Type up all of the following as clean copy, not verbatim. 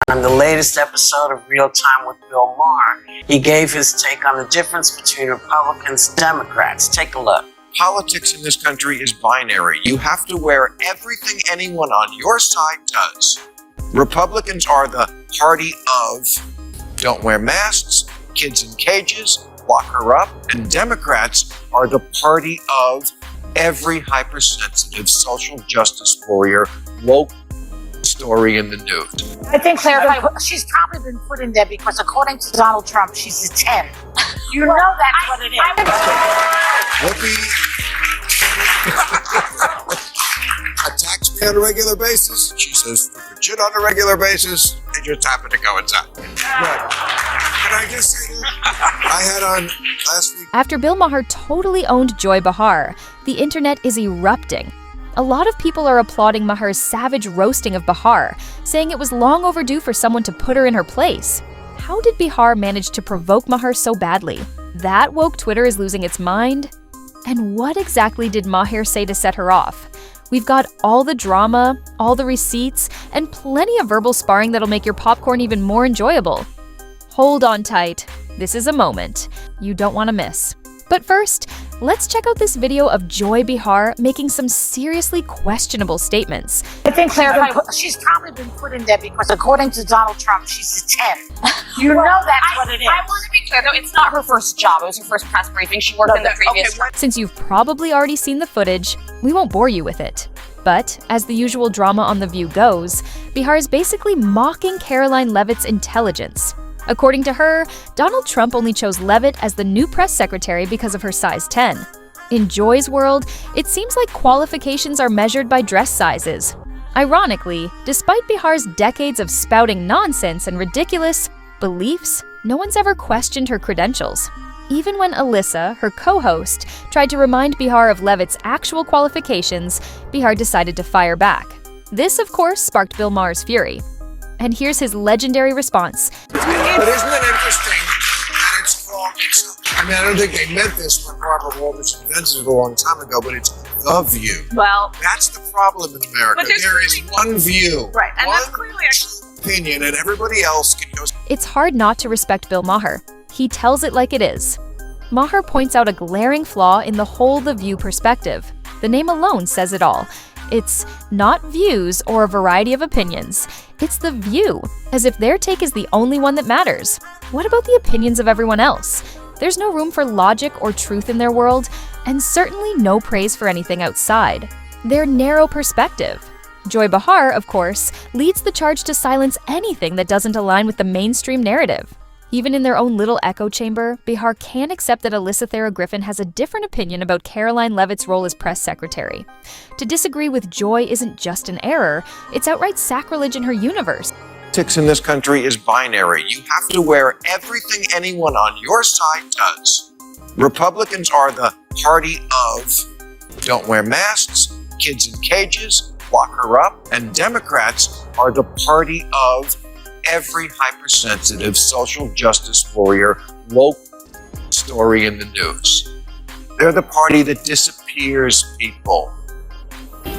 On the latest episode of Real Time with Bill Maher, he gave his take on the difference between Republicans and Democrats. Take a look. Politics in this country is binary. You have to wear everything anyone on your side does. Republicans are the party of don't wear masks, kids in cages, lock her up, and Democrats are the party of every hypersensitive social justice warrior, woke story in the news. I think clarify, she's probably been put in there because according to Donald Trump, she's a 10. You know that's what it is. Whoopi attacks me on a regular basis. She says stupid shit on a regular basis. They just happen to coincide. Right. Can I just say that? I had on last week. After Bill Maher totally owned Joy Behar, the internet is erupting. A lot of people are applauding Maher's savage roasting of Behar, saying it was long overdue for someone to put her in her place. How did Behar manage to provoke Maher so badly? That woke Twitter is losing its mind? And what exactly did Maher say to set her off? We've got all the drama, all the receipts, and plenty of verbal sparring that'll make your popcorn even more enjoyable. Hold on tight. This is a moment you don't want to miss. But first, let's check out this video of Joy Behar making some seriously questionable statements. I think clarify, she's probably been put in there because according to Donald Trump, she's a 10. You know that's what it is. I want to be clear, though, it's not her first job. It was her first press briefing. She worked in the previous one. Since you've probably already seen the footage, we won't bore you with it. But, as the usual drama on The View goes, Behar is basically mocking Caroline Leavitt's intelligence. According to her, Donald Trump only chose Leavitt as the new press secretary because of her size 10. In Joy's world, it seems like qualifications are measured by dress sizes. Ironically, despite Behar's decades of spouting nonsense and ridiculous beliefs, no one's ever questioned her credentials. Even when Alyssa, her co-host, tried to remind Behar of Leavitt's actual qualifications, Behar decided to fire back. This, of course, sparked Bill Maher's fury. And here's his legendary response. But isn't it interesting that it's wrong? I don't think they meant this when Barbara Walters invented it a long time ago, but it's the view. Well, that's the problem in America. There is one view. Right, and one that's clearly opinion, and everybody else can go. It's hard not to respect Bill Maher. He tells it like it is. Maher points out a glaring flaw in the whole The View perspective. The name alone says it all. It's not views or a variety of opinions. It's The View, as if their take is the only one that matters. What about the opinions of everyone else? There's no room for logic or truth in their world, and certainly no praise for anything outside. Their narrow perspective. Joy Behar, of course, leads the charge to silence anything that doesn't align with the mainstream narrative. Even in their own little echo chamber, Behar can't accept that Alyssa Thera Griffin has a different opinion about Caroline Leavitt's role as press secretary. To disagree with Joy isn't just an error, it's outright sacrilege in her universe. Politics in this country is binary. You have to wear everything anyone on your side does. Republicans are the party of don't wear masks, kids in cages, lock her up, and Democrats are the party of every hypersensitive social justice warrior, woke story in the news. They're the party that disappears people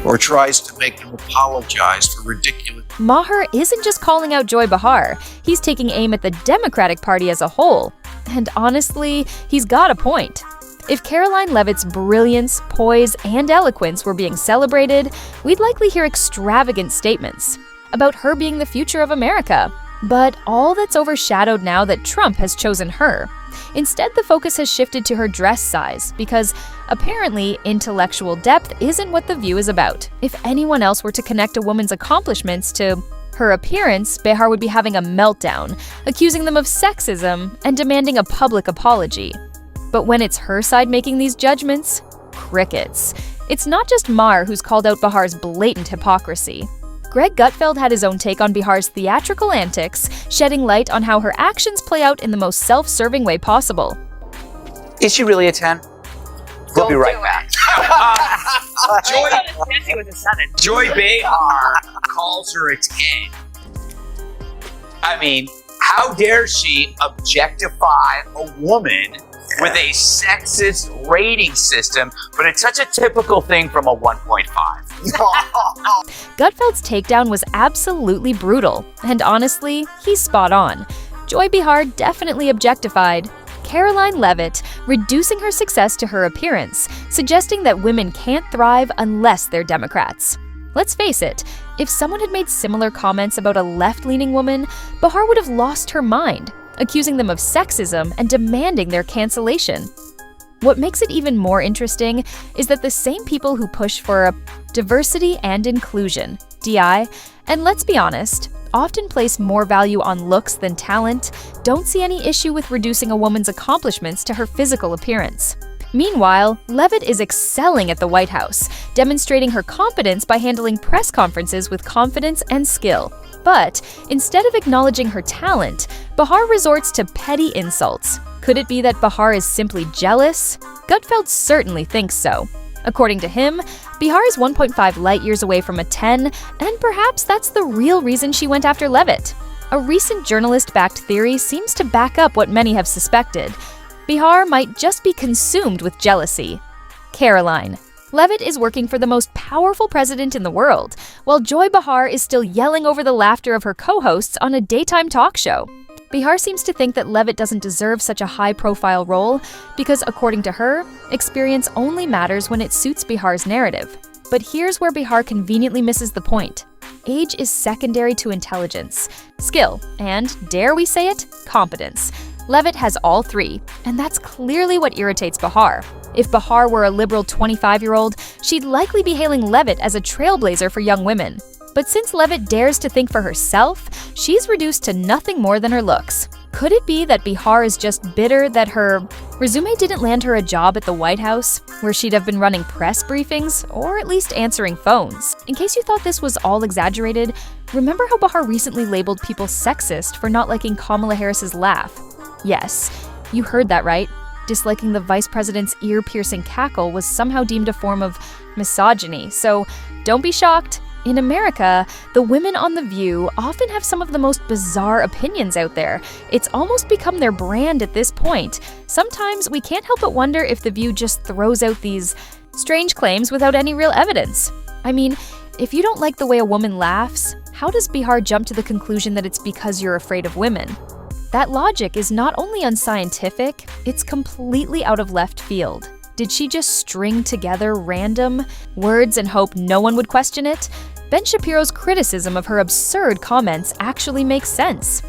or tries to make them apologize for ridiculous. Maher isn't just calling out Joy Behar, he's taking aim at the Democratic Party as a whole. And honestly, he's got a point. If Caroline Leavitt's brilliance, poise, and eloquence were being celebrated, we'd likely hear extravagant statements about her being the future of America. But all that's overshadowed now that Trump has chosen her. Instead, the focus has shifted to her dress size, because apparently intellectual depth isn't what The View is about. If anyone else were to connect a woman's accomplishments to her appearance, Behar would be having a meltdown, accusing them of sexism and demanding a public apology. But when it's her side making these judgments, crickets. It's not just Maher who's called out Behar's blatant hypocrisy. Greg Gutfeld had his own take on Behar's theatrical antics, shedding light on how her actions play out in the most self-serving way possible. Is she really a 10? We'll be right back. Joy Behar calls her a 10. I mean, how dare she objectify a woman with a sexist rating system, but it's such a typical thing from a 1.5. Gutfeld's takedown was absolutely brutal, and honestly, he's spot on. Joy Behar definitely objectified Caroline Leavitt, reducing her success to her appearance, suggesting that women can't thrive unless they're Democrats. Let's face it, if someone had made similar comments about a left-leaning woman, Behar would have lost her mind, accusing them of sexism and demanding their cancellation. What makes it even more interesting is that the same people who push for diversity and inclusion, DI, and let's be honest, often place more value on looks than talent, don't see any issue with reducing a woman's accomplishments to her physical appearance. Meanwhile, Leavitt is excelling at the White House, demonstrating her competence by handling press conferences with confidence and skill. But instead of acknowledging her talent, Behar resorts to petty insults. Could it be that Behar is simply jealous? Gutfeld certainly thinks so. According to him, Behar is 1.5 light years away from a 10, and perhaps that's the real reason she went after Leavitt. A recent journalist-backed theory seems to back up what many have suspected. Behar might just be consumed with jealousy. Caroline. Leavitt is working for the most powerful president in the world, while Joy Behar is still yelling over the laughter of her co-hosts on a daytime talk show. Behar seems to think that Leavitt doesn't deserve such a high-profile role because, according to her, experience only matters when it suits Behar's narrative. But here's where Behar conveniently misses the point. Age is secondary to intelligence, skill, and, dare we say it, competence. Leavitt has all three, and that's clearly what irritates Behar. If Behar were a liberal 25-year-old, she'd likely be hailing Leavitt as a trailblazer for young women. But since Leavitt dares to think for herself, she's reduced to nothing more than her looks. Could it be that Behar is just bitter that her resume didn't land her a job at the White House, where she'd have been running press briefings, or at least answering phones? In case you thought this was all exaggerated, remember how Behar recently labeled people sexist for not liking Kamala Harris's laugh? Yes, you heard that right. Disliking the vice president's ear-piercing cackle was somehow deemed a form of misogyny, so don't be shocked. In America, the women on The View often have some of the most bizarre opinions out there. It's almost become their brand at this point. Sometimes we can't help but wonder if The View just throws out these strange claims without any real evidence. I mean, if you don't like the way a woman laughs, how does Behar jump to the conclusion that it's because you're afraid of women? That logic is not only unscientific, it's completely out of left field. Did she just string together random words and hope no one would question it? Ben Shapiro's criticism of her absurd comments actually makes sense.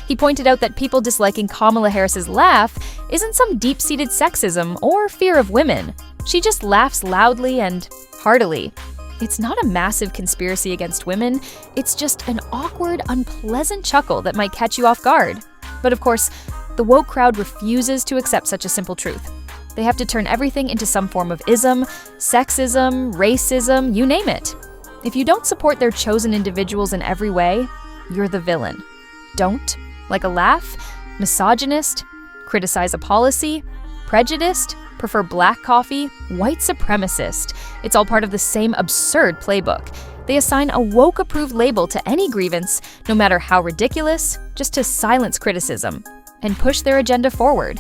He pointed out that people disliking Kamala Harris's laugh isn't some deep-seated sexism or fear of women. She just laughs loudly and heartily. It's not a massive conspiracy against women, it's just an awkward, unpleasant chuckle that might catch you off guard. But of course, the woke crowd refuses to accept such a simple truth. They have to turn everything into some form of ism, sexism, racism, you name it. If you don't support their chosen individuals in every way, you're the villain. Don't, like a laugh, misogynist, criticize a policy, prejudiced, prefer black coffee, white supremacist. It's all part of the same absurd playbook. They assign a woke-approved label to any grievance, no matter how ridiculous, just to silence criticism and push their agenda forward.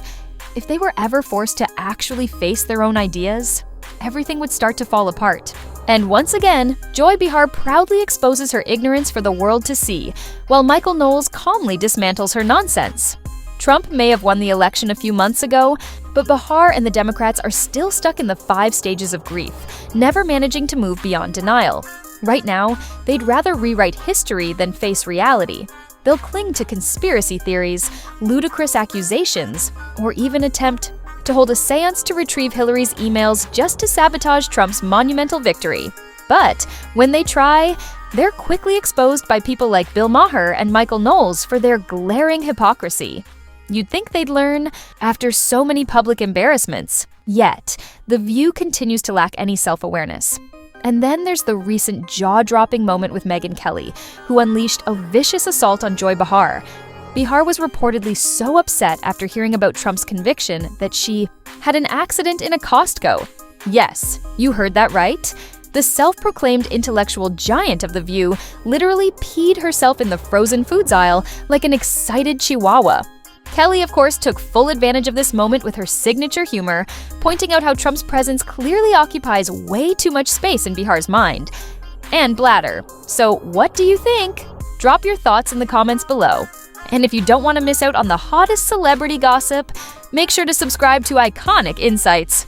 If they were ever forced to actually face their own ideas, everything would start to fall apart. And once again, Joy Behar proudly exposes her ignorance for the world to see, while Michael Knowles calmly dismantles her nonsense. Trump may have won the election a few months ago, but Behar and the Democrats are still stuck in the 5 stages of grief, never managing to move beyond denial. Right now, they'd rather rewrite history than face reality. They'll cling to conspiracy theories, ludicrous accusations, or even attempt to hold a seance to retrieve Hillary's emails just to sabotage Trump's monumental victory. But when they try, they're quickly exposed by people like Bill Maher and Michael Knowles for their glaring hypocrisy. You'd think they'd learn after so many public embarrassments. Yet, The View continues to lack any self-awareness. And then there's the recent jaw-dropping moment with Megyn Kelly, who unleashed a vicious assault on Joy Behar. Behar was reportedly so upset after hearing about Trump's conviction that she had an accident in a Costco. Yes, you heard that right. The self-proclaimed intellectual giant of The View literally peed herself in the frozen foods aisle like an excited chihuahua. Kelly, of course, took full advantage of this moment with her signature humor, pointing out how Trump's presence clearly occupies way too much space in Behar's mind, and bladder. So what do you think? Drop your thoughts in the comments below. And if you don't want to miss out on the hottest celebrity gossip, make sure to subscribe to Iconic Insights.